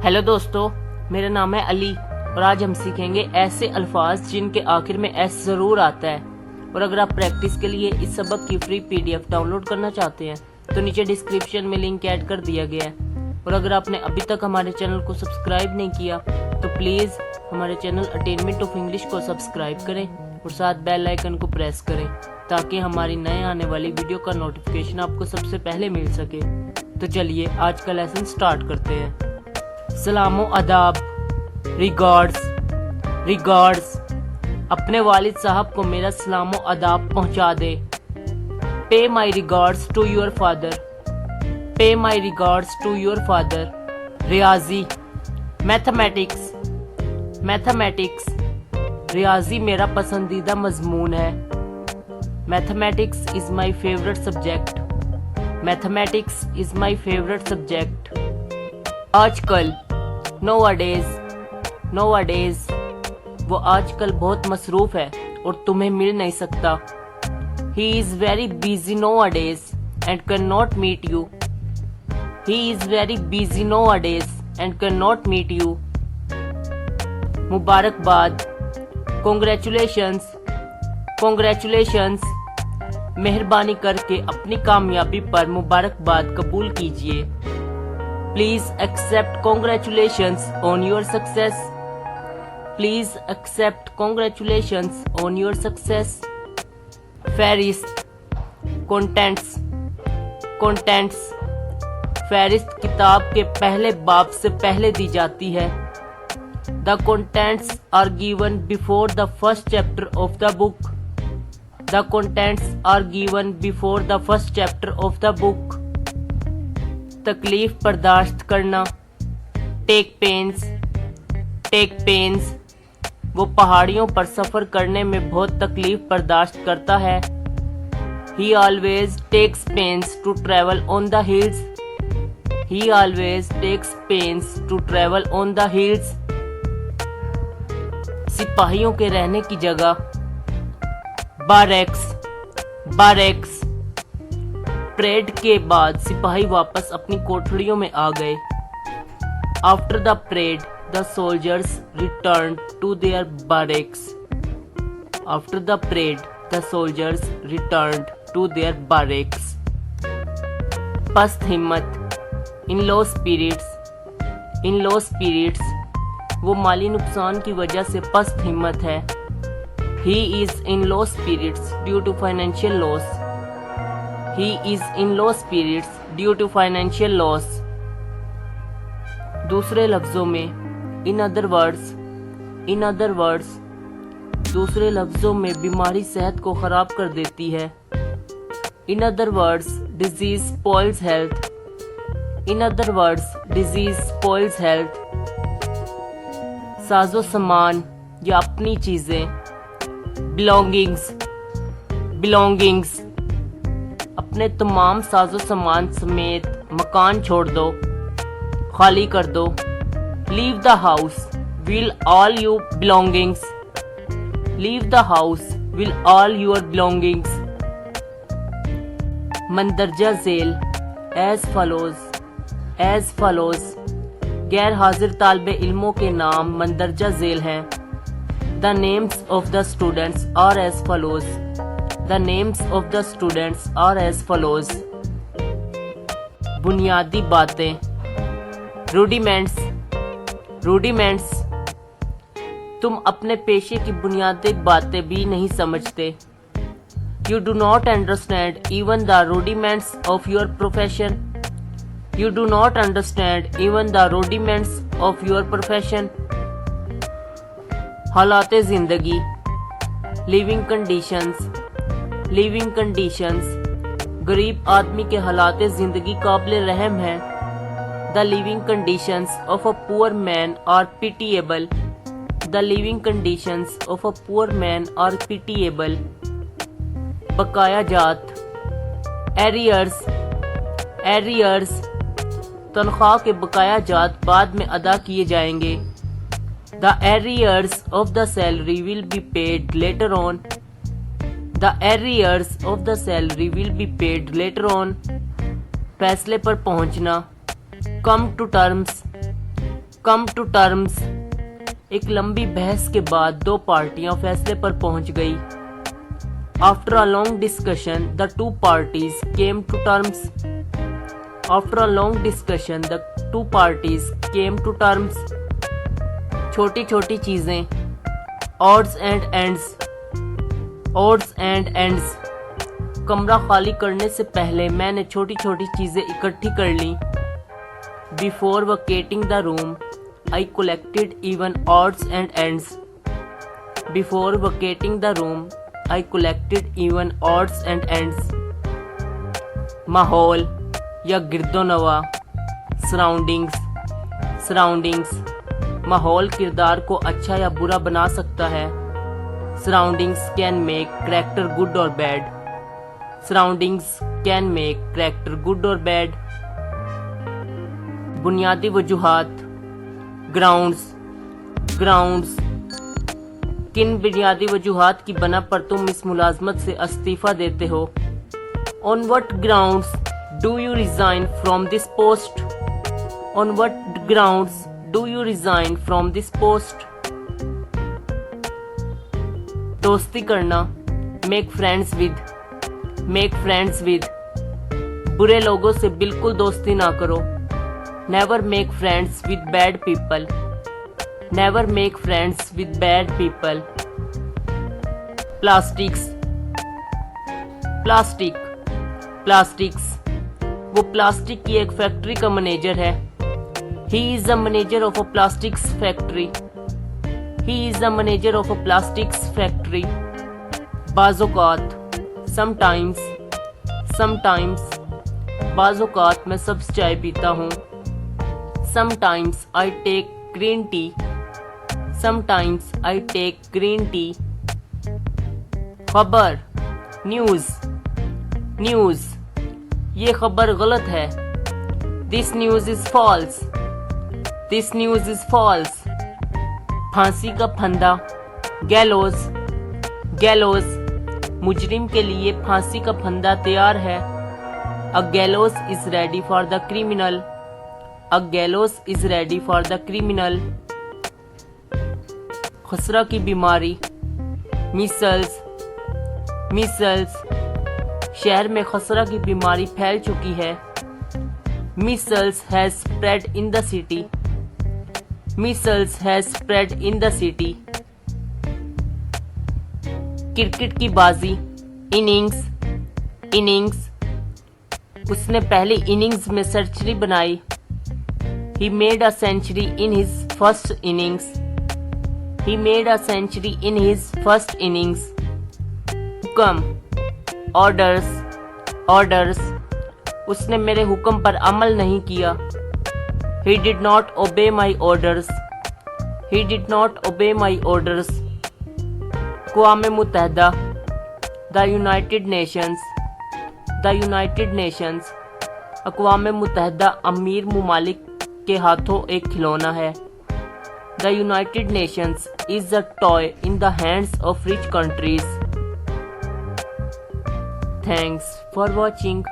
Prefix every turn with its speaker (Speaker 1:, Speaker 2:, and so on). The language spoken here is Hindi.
Speaker 1: हेलो दोस्तों, मेरा नाम है अली और आज हम सीखेंगे ऐसे अल्फाज जिनके आखिर में एस ज़रूर आता है। और अगर आप प्रैक्टिस के लिए इस सबक की फ्री पीडीएफ डाउनलोड करना चाहते हैं तो नीचे डिस्क्रिप्शन में लिंक ऐड कर दिया गया है। और अगर आपने अभी तक हमारे चैनल को सब्सक्राइब नहीं किया तो प्लीज़ हमारे चैनल अटेनमेंट ऑफ इंग्लिश को सब्सक्राइब करें और साथ बेल आइकन को प्रेस करें ताकि हमारी नए आने वाली वीडियो का नोटिफिकेशन आपको सबसे पहले मिल सके। तो चलिए आज का लेसन स्टार्ट करते हैं। सलामो अदाब, रिगार्ड्स, अपने वालिद साहब को मेरा सलामो अदाब पहुंचा दे। Pay my regards to your father, pay my regards to your father. रियाजी, मैथमेटिक्स, रियाजी मेरा पसंदीदा मजमून है। Mathematics is my favourite subject, mathematics is my favourite subject. आजकल, nowadays, वो आजकल बहुत मसरूफ है और तुम्हें मिल नहीं सकता। He is very busy nowadays and cannot meet you. He is very busy nowadays and cannot meet you. मुबारकबाद, congratulations, मेहरबानी करके अपनी कामयाबी पर मुबारकबाद कबूल कीजिए। Please accept congratulations on your success. Please accept congratulations on your success. फहरिस्त, contents, फहरिस्त किताब के पहले बाब से पहले दी जाती है। The contents are given before the first chapter of the book. The contents are given before the first chapter of the book. तकलीफ बर्दाश्त करना, टेक पेन्स, वो पहाड़ियों पर सफर करने में बहुत तकलीफ बर्दाश्त करता है। He always takes pains to travel on the hills. He always takes pains to travel on the hills. सिपाहियों के रहने की जगह, बारेक्स। परेड के बाद सिपाही वापस अपनी कोठड़ियों में आ गए। After the parade, the soldiers returned to their barracks. After the parade, the soldiers returned to their barracks. पस्त हिम्मत, in low spirits, वो माली नुकसान की वजह से पस्त हिम्मत है। He is in low spirits due to financial loss. He is in low spirits due to financial loss. दूसरे लफ्जों में, in other words, दूसरे लफ्जों में बीमारी सेहत को खराब कर देती है। In other words, disease spoils health. In other words, disease spoils health. साजो सामान या अपनी चीजें, belongings, अपने तमाम साजो सामान समेत मकान छोड़ दो, खाली कर दो। Leave the house with all your belongings. Leave the house with all your belongings. मंदरजा झेल, as follows, गैर हाजिर तालिबे इल्मों के नाम मंदरजा झेल हैं। The names of the students are as follows. The names of the students are as follows. बुनियादी बातें, रूडिमेंट्स, तुम अपने पेशे की बुनियादी बातें भी नहीं समझते। You do not understand even the rudiments of your profession. You do not understand even the rudiments of your profession. हालाते जिंदगी, living conditions, गरीब आदमी के हालाते जिंदगी काबिल रहम हैं। The living conditions of a poor man are pitiable. The living conditions of a poor man are pitiable. बकाया जात, arrears, तनख्वाह के बकाया जात बाद में अदा किए जाएंगे। The arrears of the salary will be paid later on. The arrears of the salary will be paid later on. फैसले पर पहुंचना, come to terms, come to terms. एक लंबी बहस के बाद दो पार्टियां फैसले पर पहुंच गई। After a long discussion the two parties came to terms. After a long discussion the two parties came to terms. छोटी छोटी चीजें, odds and ends. Odds and ends. कमरा खाली करने से पहले मैंने छोटी छोटी चीजें इकट्ठी कर ली। Before vacating the room I collected even odds and ends. Before vacating the room, I collected even odds and ends. माहौल या गिरदोनवा, सराउंडिंग्स। सराउंडिंग्स। माहौल किरदार को अच्छा या बुरा बना सकता है। Surroundings can make character good और bad. Surroundings can make character good और बैड। बुनियादी वजूहात, ग्राउंड्स। ग्राउंड्स। किन बुनियादी वजूहात की बना पर तुम इस मुलाजमत से इस्तीफा देते हो? On what grounds do you resign from this post? On what grounds do you resign from this post? दोस्ती करना, make friends with. Make friends with. बुरे लोगों से बिल्कुल दोस्ती ना करो। Never make friends with bad people. Never make friends with bad people. Plastics. Plastic. Plastics. वो प्लास्टिक की एक फैक्ट्री का मैनेजर है। He is the manager of a plastics factory. He is the manager of a plastics factory. बाज़ौक़ात, sometimes. Sometimes. बाज़ौक़ात मैं सब्ज़ चाय पीता हूँ। Sometimes I take green tea. Sometimes I take green tea. खबर, न्यूज़। न्यूज़। ये खबर गलत है। This news is false. This news is false. फांसी का फंदा, गैलोज। गैलोज। मुजरिम के लिए फांसी का फंदा तैयार है। A gallows is ready for the criminal. A gallows is ready for the criminal. खसरा की बीमारी, मीसल्स। मीसल्स। शहर में खसरा की बीमारी फैल चुकी है। Measles has spread in the city. Measles has spread in the city. Cricket की बाजी, इनिंग्स। इनिंग्स। उसने पहली इनिंग्स में सेंचुरी बनाई। He made a century in his first innings. He made a century in his first innings. हुक्म, orders. Orders. उसने मेरे हुक्म पर अमल नहीं किया। He did not obey my orders. He did not obey my orders. अक़वाम मुत्तहिदा, The United Nations. The United Nations. अक़वाम मुत्तहिदा अमीर मुमालिक के हाथों एक खिलौना है। The United Nations is a toy in the hands of rich countries. Thanks for watching.